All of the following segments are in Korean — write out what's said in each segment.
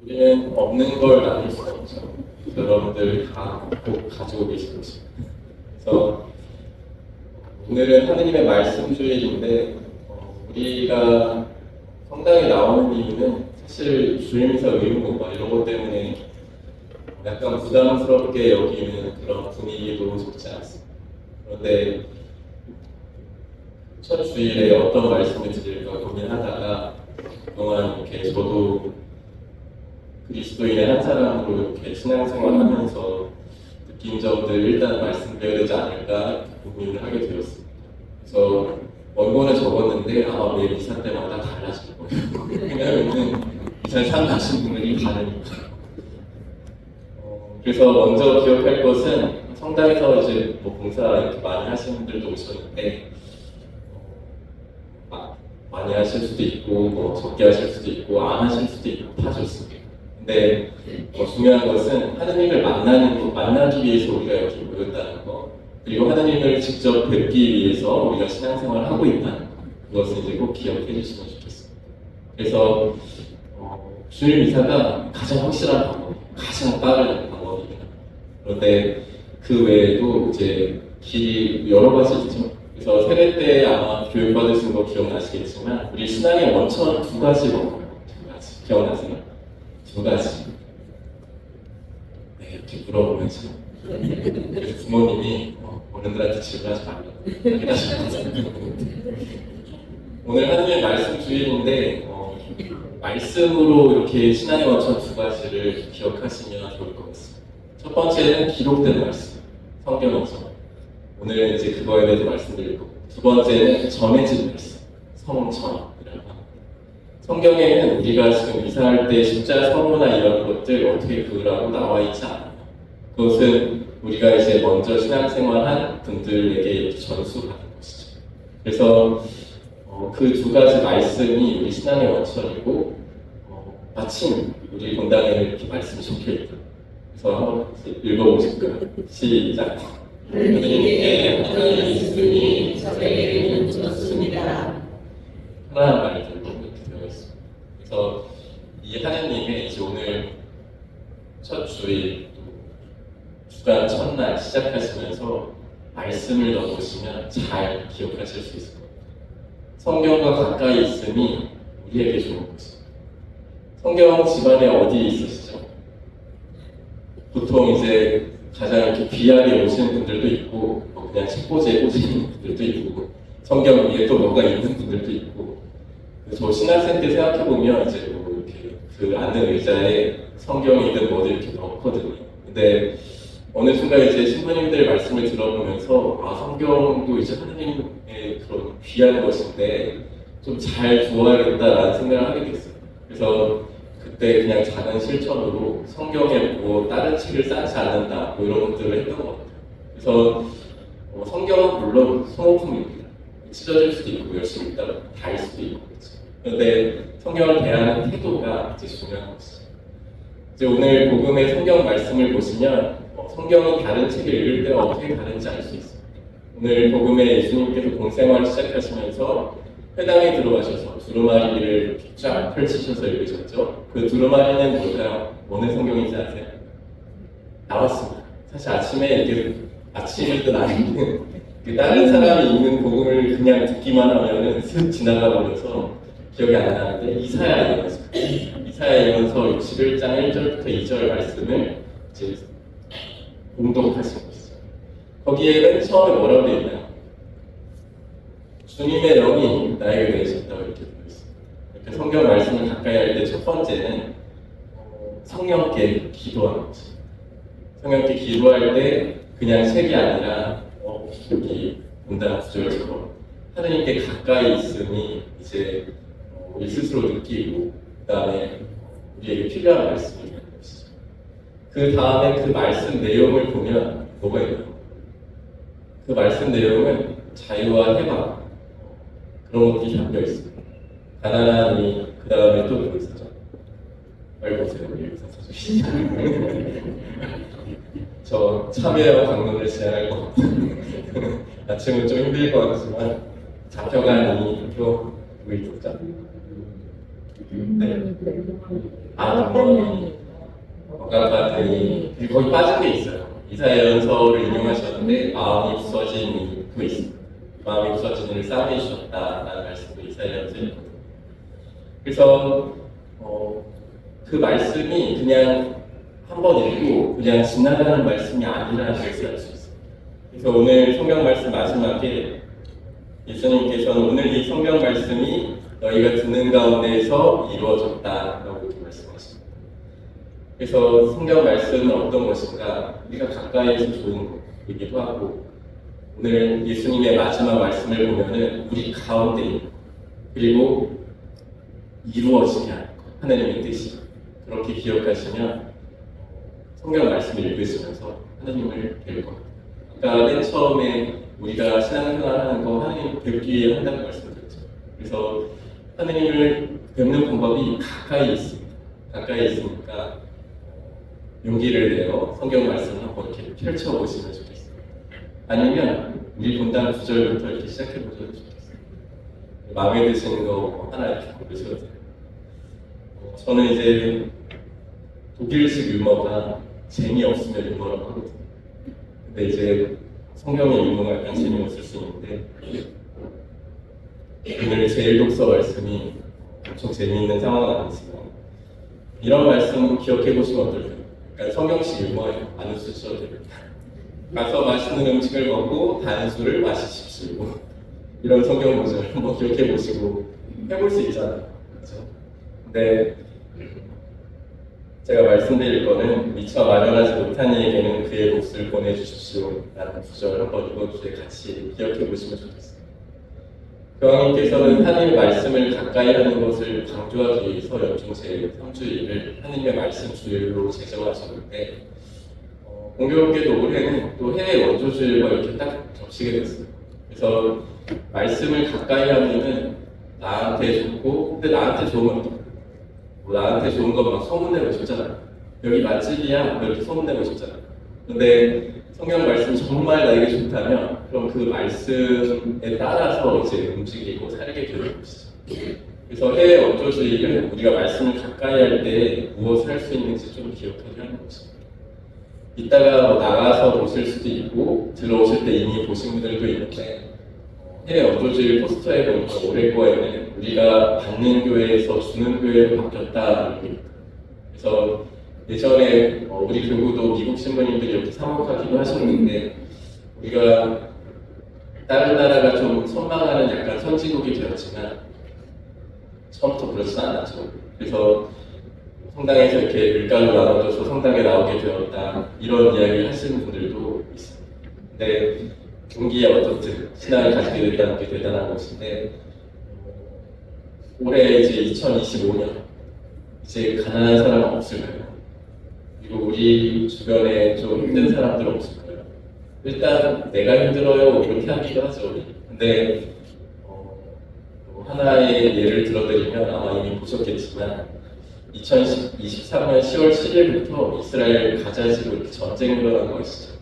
우리는 없는 걸 나눌 수가 없죠. 여러분들 다 꼭 가지고 계실 것입니다. 그래서 오늘은 하느님의 말씀 주일인데 우리가 성당에 나오는 이유는 사실 주일미사 의무 이런 것 때문에 약간 부담스럽게 여기는 그런 분위기도 좋지 않습니다. 그런데 첫 주일에 어떤 말씀을 드릴까 고민하다가 그동안 이렇게 저도 그리스도인의 한 사람으로 이렇게 신앙생활하면서 느낀 점들 일단 말씀드려야 되지 않을까 고민을 하게 되었습니다. 그래서 원고는 적었는데 아마 매 미사 때마다 달라질 거예요. 왜냐하면 미사에 참가하신 분들이 다르니까. 그래서 먼저 기억할 것은 성당에서 이제 뭐 봉사 이렇게 많이 하시는 분들도 오셨는데 많이 하실 수도 있고 뭐 적게 하실 수도 있고 안 하실 수도 있고 다 좋습니다. 근데 중요한 것은 하느님을 만나기 위해서 우리가 여기 모였다는 거, 그리고 하느님을 직접 뵙기 위해서 우리가 신앙생활을 하고 있다는 거, 그것을 이제 꼭 기억해 주시면 좋겠습니다. 그래서 주일 미사가 가장 확실한 방법, 가장 빠른 방법입니다. 그런데 그 외에도 이제 길이 여러 가지 있죠. 그래서 세례 때 아마 교육받으신 거 기억나시겠지만 우리 신앙의 원천 두 가지 먹어요. 두 가지 기억나세요? 두 가지. 네, 이렇게 물어보면서 그래서 부모님이 어른들한테 질문하지 말라고 하셨거든요. 오늘 하느님의 말씀 주일인데 말씀으로 이렇게 신앙의 원천 두 가지를 기억하시면 좋을 것 같습니다. 첫 번째는 기록된 말씀, 성경에서. 오늘 이제 그거에 대해서 말씀드릴 거고, 두 번째는 전해진 말씀, 성전이라고 합니다. 성경에는 우리가 지금 이사할 때 십자 서문이나 이런 것들 어떻게 그으라고 나와 있지 않아요. 그것은 우리가 이제 먼저 신앙생활한 분들에게 전수하는 것이죠. 그래서 그 두 가지 말씀이 우리 신앙의 원천이고 마침 우리 본당에 이렇게 말씀이 적혀있다. 그래서 한번 읽어보실까요? 시작! 하느님께 어떤 있으니 저에게는 좋습니다. 하나한 말들로 이렇게 되어 있습니다. 그래서 이 하느님의 이제 오늘 첫 주일 주간 첫날 시작하시면서 말씀을 넣어보시면 잘 기억하실 수 있을 겁니다. 성경과 가까이 있음이 우리에게 좋은 것입니다. 성경 집안에 어디 있으시죠? 보통 이제 가장 이렇게 귀하게 오시는 분들도 있고 그냥 책꽂이에 꽂히는 분들도 있고 성경 위에 또 뭐가 있는 분들도 있고 저 신학생 때 생각해보면 이제 뭐 이렇게 그 앉는 의자에 성경이든 뭐든 이렇게 넣거든요. 근데 어느 순간 이제 신부님들 말씀을 들어보면서 성경도 이제 하느님의 그런 귀한 것인데 좀 잘 두어야겠다라는 생각을 하게 됐어요. 그래서 그때 그냥 작은 실천으로 성경에 뭐 다른 책을 쌓지 않는다 뭐 이런 것들을 했던 것 같아요. 그래서 성경은 물론 소모품입니다. 찢어질 수도 있고 열심히 읽다가 달 수도 있고 그렇죠. 그런데 성경을 대하는 태도가 이제 중요한 것이죠. 이제 오늘 복음의 성경 말씀을 보시면 성경은 다른 책을 읽을 때 어떻게 다른지 알 수 있습니다. 오늘 복음에 예수님께서 공생활을 시작하시면서 회당에 들어가셔서 두루마리를 쫙 펼치셔서 읽으셨죠. 그 두루마리는 뭘까요? 어느 성경인지 아세요? 나왔습니다. 사실 아침에 이게 아침이든 아니든 다른 사람이 읽는 복음을 그냥 듣기만 하면은 슥 지나가 버려서 기억이 안 나는데 이사야 예언서 61장 1절부터 2절 말씀을 이제 공독하신 것이죠. 거기에 맨 처음에 뭐라고 되어 있나요? 주님의 영이 나에게 내리셨다고 이렇게 되어 있습니다. 이렇게 성경 말씀을 가까이 할 때 첫 번째는 성령께 기도하는 거죠. 성령께 기도할 때 그냥 책이 아니라 여기 본당 구절처럼 하느님께 가까이 있음이 이제 우리 스스로 느끼고 그 다음에 우리에게 필요한 말씀이 되는 것이죠. 그 다음에 그 말씀 내용을 보면 뭐가 있나요? 그 말씀 내용은 자유와 해방 그런 것들이 담겨 있습니다. 가난한 이, 그 다음에 또 누구 있었죠? 빨리 보세요. 우리 여기서 써주시죠. 저 참여와 강론을 제안할 것 같아요. 아침은 좀 힘들 것 같지만 잡혀간 이 표 누구 있었죠? 네. 어떤 면이? 건강관이 그리고 거기 빠진 게 있어요. 이사야연서를 인용하셨는데 마음이 부서진이도 있어요. 마음이 부서진이를 싸매 주셨다라는 말씀도 이사야연서에 있거든요. 그래서 그 말씀이 그냥 한번 읽고 그냥 지나가는 말씀이 아니라는 것을 알 수 있어요. 그래서 오늘 성경 말씀 마지막에 예수님께서는 오늘 이 성경 말씀이 너희가 듣는 가운데에서 이루어졌다라고 이렇게 말씀하십니다. 그래서 성경 말씀은 어떤 것인가? 우리가 가까이에서 좋은 것이기도 하고 오늘 예수님의 마지막 말씀을 보면은 우리 가운데 있는 것 그리고 이루어지게 하는 것 하나님의 뜻이 그렇게 기억하시면 성경 말씀을 읽으시면서 하나님을 배울 겁니다. 아까 맨 처음에 우리가 신앙생활하는 거 하나님 배우기 위해 한다고 말씀드렸죠. 그래서 하나님을 뵙는 방법이 가까이 있습니다. 가까이 있으니까 용기를 내어 성경 말씀을 한번 이렇게 펼쳐보시면 좋겠어요. 아니면 우리 본당 9절부터 이렇게 시작해보셔도 좋겠어요. 마음에 드시는 거 하나 이렇게 고르셔도 돼요. 저는 이제 독일식 유머가 재미없으면 유머라고 하거든요. 근데 이제 성경의 유머가 약간 재미없을 수 있는데 오늘 제일 독서 말씀이 엄청 재미있는 상황은 아니지만 이런 말씀 기억해 보시면 어떨까요? 약간 성경식 유머예요. 안 웃으셔도 됩니다. 가서 맛있는 음식을 먹고 단술을 마시십시오. 이런 성경 구절 한번 기억해 보시고 해볼 수 있잖아요. 그렇죠? 근데 제가 말씀드릴 거는 미처 마련하지 못한 이에게는 그의 몫을 보내주십시오 라는 구절을 한번 이번 주에 같이 기억해 보시면 좋겠습니다. 교황님께서는 하나님의 말씀을 가까이 하는 것을 강조하기 위해서 연중 제3주일을 하나님의 말씀 주일로 제정하셨는데 공교롭게도 올해는 또 해외 원조주일과 이렇게 딱 겹치게 됐어요. 그래서 말씀을 가까이 하면은 나한테 좋고 근데 나한테 좋은 것도 나한테 좋은 거 막 소문내고 싶잖아요. 여기 맛집이야 이렇게 소문내고 싶잖아요. 근데 성경 말씀이 정말 나에게 좋다면 그럼 그 말씀에 따라서 이제 움직이고 살게 되는 것이죠. 그래서 해외 원조주의는 우리가 말씀을 가까이 할 때 무엇을 할 수 있는지 좀 기억하게 하는 것입니다. 이따가 나가서 보실 수도 있고 들어오실 때 이미 보신 분들도 있는데 해외 원조주의 포스터에 보니까 올해 거에는 우리가 받는 교회에서 주는 교회로 바뀌었다. 그래서 예전에 우리 교구도 미국 신부님들이 이렇게 사목하기도 하셨는데 우리가 다른 나라가 좀 선망하는 약간 선진국이 되었지만 처음부터 그렇진 않았죠. 그래서 성당에서 이렇게 밀가루 나눠줘서 성당에 나오게 되었다 이런 이야기 하시는 분들도 있습니다. 근데 경기에 어떻든 신앙을 가지게 됐다는 게 대단한 것인데 올해 이제 2025년 이제 가난한 사람은 없을까요? 그리고 우리 주변에 좀 힘든 사람들 없을까요? 일단 내가 힘들어요 이렇게 하기도 하죠. 근데 하나의 예를 들어드리면 아마 이미 보셨겠지만 2023년 10월 7일부터 이스라엘 가자지구 이렇게 전쟁이 일어난 거 있어요.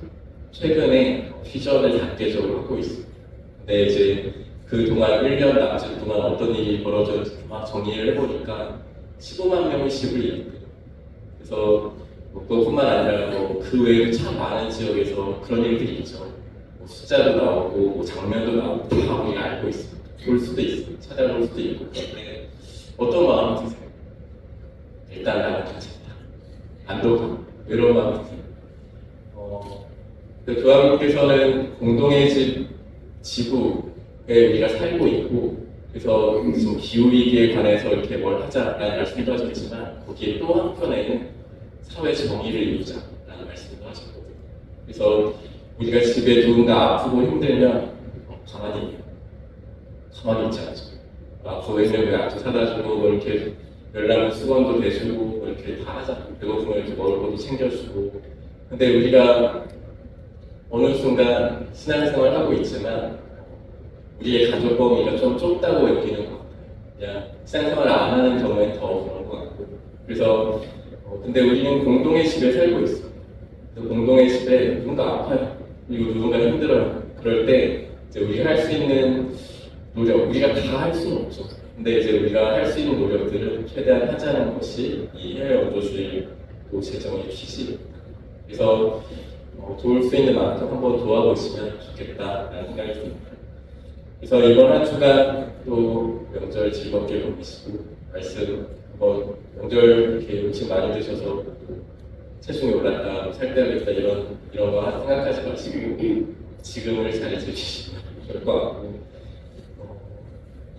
최근에 휴전을 단계적으로 하고 있습니다. 근데 이제 그동안 1년 남짓 동안 어떤 일이 벌어졌는지 막 정리를 해보니까 15만 명이 집을 잃었대요. 그래서 그것뿐만 아니라 그 외에도 참 많은 지역에서 그런 일들이 있죠. 숫자도 나오고 장면도 나오고 다 우리가 알고 있습니다. 볼 수도 있어요. 찾아볼 수도 있고 그런데 어떤 마음이 드세요? 일단 나는 가졌다. 안도감, 이런 마음이 드세요. 교황님께서는 공동의 집 지구에 우리가 살고 있고 그래서 지금 기후위기에 관해서 이렇게 뭘 하자라는 말씀도 하셨지만 거기에 또 한편에는 사회 정의를 이루자라는 말씀도 하셨거든요. 그래서 우리가 집에 누군가 아프고 힘들면 가만히 있지 않죠. 아프고 있는 약도 사다 주고 뭐 이렇게 연락을 수건도 대주고 뭐 이렇게 다 하자. 배고프면 이렇게 먹을 것도 챙겨주고. 근데 우리가 어느 순간 신앙생활 하고 있지만 우리의 가족 범위가 좀 좁다고 여기는 것 같아요. 그냥 신앙생활을 안 하는 경우엔 더 그런 것 같고. 그래서 근데 우리는 공동의 집에 살고 있어요. 공동의 집에 누군가 아파요. 그리고 누군가 힘들어요. 그럴 때 이제 우리가 할 수 있는 노력, 우리가 다 할 수는 없죠. 근데 이제 우리가 할 수 있는 노력들은 최대한 하자는 것이 이 해외 원조주의도 제정의 취지입니다. 그래서 도울 수 있는 만큼 한번 도와보시면 좋겠다라는 생각이 듭니다. 그래서 이번 한 주간 또 명절 즐겁게 보내시고 말씀 한번 명절 이렇게 음식 많이 드셔서 체중이 올랐다, 살 빼야겠다 이런 거 생각하지 마시고 지금을 잘 즐기시면 좋을 것 같고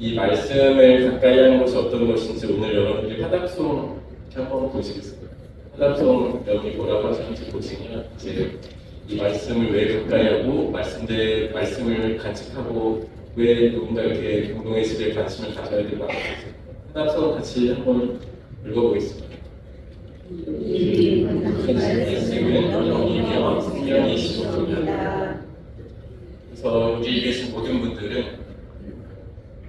이 말씀을 가까이 하는 것이 어떤 것인지 오늘 여러분들이 화답송 한번 보시겠습니다. 화답송 여기 뭐라고 하시는지 보시면 이제 이 말씀을 왜 가까이 하고 말씀을 간직하고 왜 누군가 이렇게 공동의 집에 관심을 가져야 되고 화답송 같이 한번 읽어보겠습니다. 이 말씀은 영이며 생명이시옵니다. 그래서 여기 계신 모든 분들은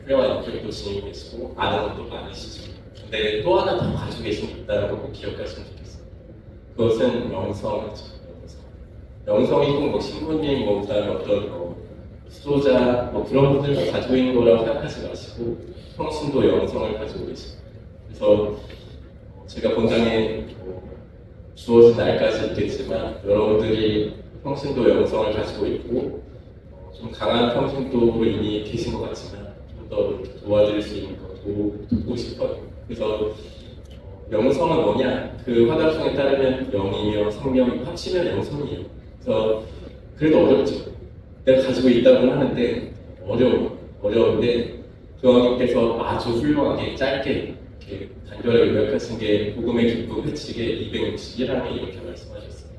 훌륭한 인격도 지니고 계시고 아는 것도 많으시죠. 근데 또 하나 더 가지고 계신 게 있다는 걸 꼭 기억하시면 좋겠어요. 그것은 영성이죠. 영성이 꼭 뭐 신부님, 뭐 그다음에 어떤 수도자 뭐 그런 분들만 가지고 있는 거라고 생각하지 마시고 평신도 영성을 가지고 계십니다. 그래서 제가 본당에 주어진 날까지 있겠지만 여러분들이 평신도 영성을 가지고 있고 좀 강한 평신도로 이미 계신 것 같지만 좀 더 도와드릴 수 있는 거 돕고 싶어요. 그래서 영성은 뭐냐? 그 화답송에 따르면 영이며 생명이 합치면 영성이에요. 그래서 그래도 어렵죠. 내가 가지고 있다고 하는데 어려운데 교황님께서 아주 훌륭하게 짧게 이렇게 간결하게 요약하신 게 복음의 기쁨 회칙의 261항에 이렇게 말씀하셨어요.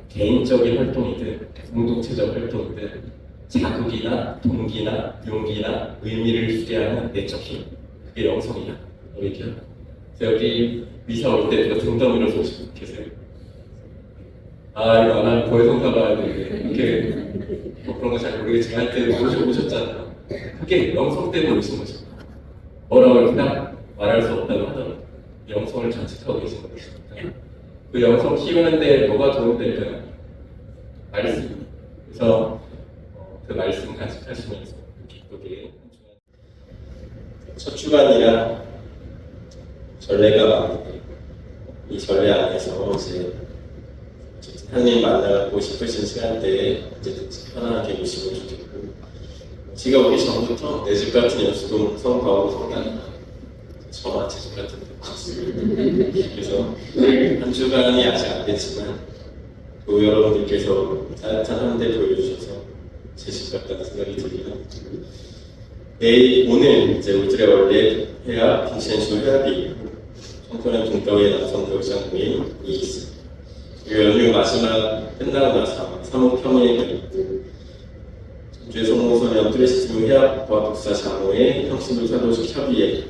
개인적인 활동이든 공동체적 활동이든 자극이나 동기나 용기나 의미를 주게 하는 내적 힘, 그게 영성이다. 얘기해요. 그래서 여기 미사 올 때 누가 등 떠밀어서 오신 분 계세요? 이거 난 고해성사 봐야 돼. 이렇게 그런 거 잘 모르겠지만 하여튼 오셨잖아요. 그게 영성 때문에 오신 거죠. 뭐라고 그냥 말할 수 없다고 하더라도 영성을 간직하고 계신 거죠. 그 영성 키우는데 뭐가 도움될까요? 말씀. 그래서 그 말씀 간직하시면서 기쁘게 첫 주간이라 전례가 많은데 이 전례 안에서 이제 하나님 만나고 싶으신 시간대에 어쨌든 편안하게 모시면 좋겠고 제가 오기 전부터 내 집 같은 여수동 성바오 성당 저만 제 집 같은 데 그래서 한 주간이 아직 안 됐지만 또 여러분들께서 따뜻한 한대 보여주셔서 제 집 같다는 생각이 들긴 합니다. 오늘 이제 울트레 원래 회합, 빈센쇼 회합이 있고 청소년 중도의 남성 교육장 모임이 있습니다. 연휴 마지막 끝나고 나서 사목 평회가 있고 전주의 성모소년 프레시티브 회합과 독사 장로의 평신도 사도식 협의회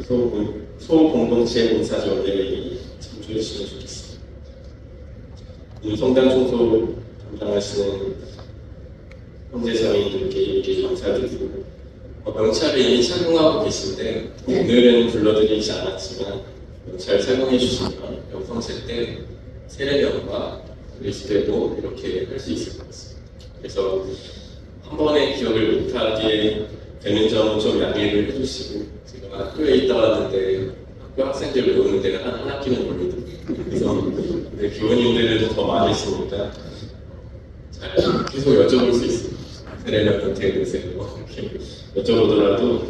소공동체 봉사자원회가 이미 참조해 주시면 좋겠습니다. 오늘 성당 청소 담당하시는 형제자매님들께 이렇게 감사드리고 명찰을 이미 착용하고 계신데 오늘은 불러드리지 않았지만 명찰 착용해 주시면 영성체 때 세례명과 그리스도도 이렇게 할 수 있을 것 같습니다. 그래서 한 번에 기억을 못하게 되는 점은 좀 양해를 해주시고 제가 학교에 있다 왔는데 학교 학생들 배우는 데가 한 학기는 걸리더라고요. 그래서 교우님들은 더 많으시니까 잘 계속 여쭤볼 수 있습니다. 세례명 어떻게 되세요? 이렇게 여쭤보더라도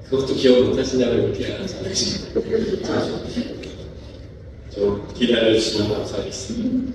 그것도 기억 못하시냐고 이렇게 하지 않으십니다. 좀 기다려주시면 감사하겠습니다.